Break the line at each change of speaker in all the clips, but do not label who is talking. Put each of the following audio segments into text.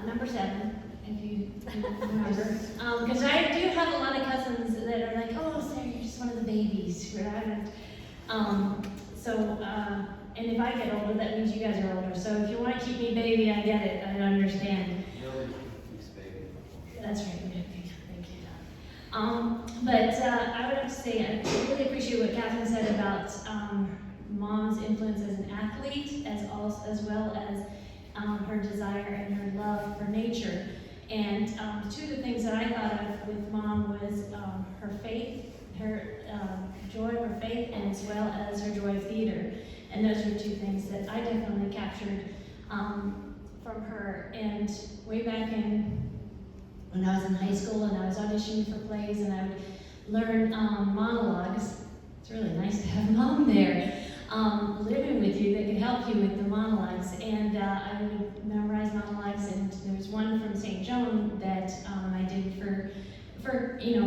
Number 7, if you remember. Because I do have a lot of cousins that are like, oh, Sarah, you're just one of the babies. And if I get older, that means you guys are older. So if you want to keep me baby, I get it. I understand. That's right. Thank you. I would have to say I really appreciate what Catherine said about mom's influence as an athlete, as well as her desire and her love for nature. And 2 of the things that I thought of with mom was her faith, her joy of her faith, and as well as her joy of theater. And those are 2 things that I definitely captured from her. And way back when I was in high school and I was auditioning for plays and I would learn monologues. It's really nice to have mom there living with you that could help you with the monologues. And I would memorize monologues, and there was one from St. Joan that I did for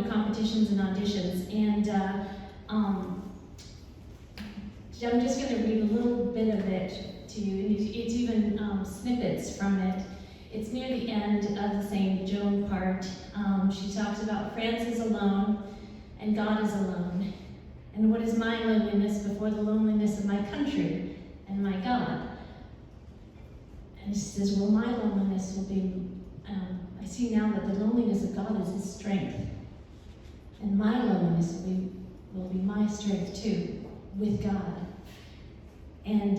competitions and auditions. And I'm just going to read a little bit of it to you, and it's even snippets from it. It's near the end of the St. Joan part. She talks about France is alone, and God is alone. And what is my loneliness before the loneliness of my country and my God? And she says, well, my loneliness will be, I see now that the loneliness of God is his strength. And my loneliness will be my strength too, with God. And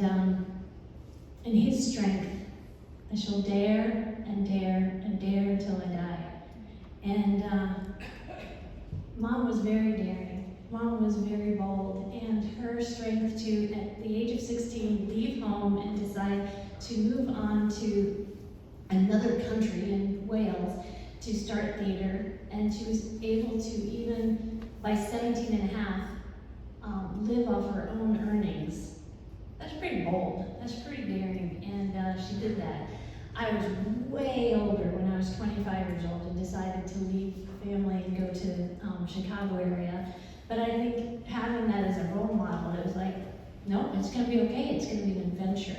in his strength, I shall dare and dare and dare until I die. And Mom was very daring. Mom was very bold. And her strength to, at the age of 16, leave home and decide to move on to another country in Wales to start theater. And she was able to, even by 17 and a half, live off her own earnings. That's pretty bold. That's pretty daring. And she did that. I was way older when I was 25 years old and decided to leave family and go to Chicago area. But I think having that as a role model, it was like, no, it's going to be okay. It's going to be an adventure.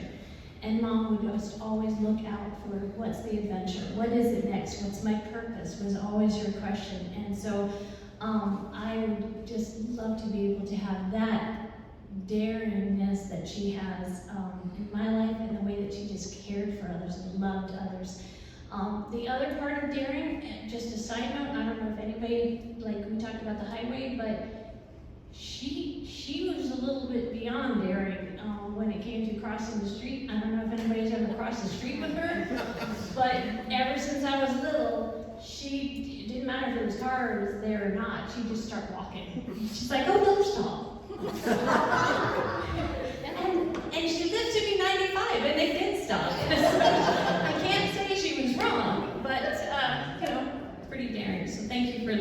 And Mom would just always look out for what's the adventure? What is it next? What's my purpose? Was always her question. And so I would just love to be able to have that daringness that she has in my life, and the way that she just cared for others and loved others. The other part of daring, just a side note, I don't know if anybody, like we talked about the highway, but she was a little bit beyond daring when it came to crossing the street. I don't know if anybody's ever crossed the street with her, but ever since I was little, it didn't matter if it was cars there or not, she'd just start walking. She's like, oh, don't stop. and she lived to be 95, and they did stop. I can't say she was wrong, but pretty daring. So thank you for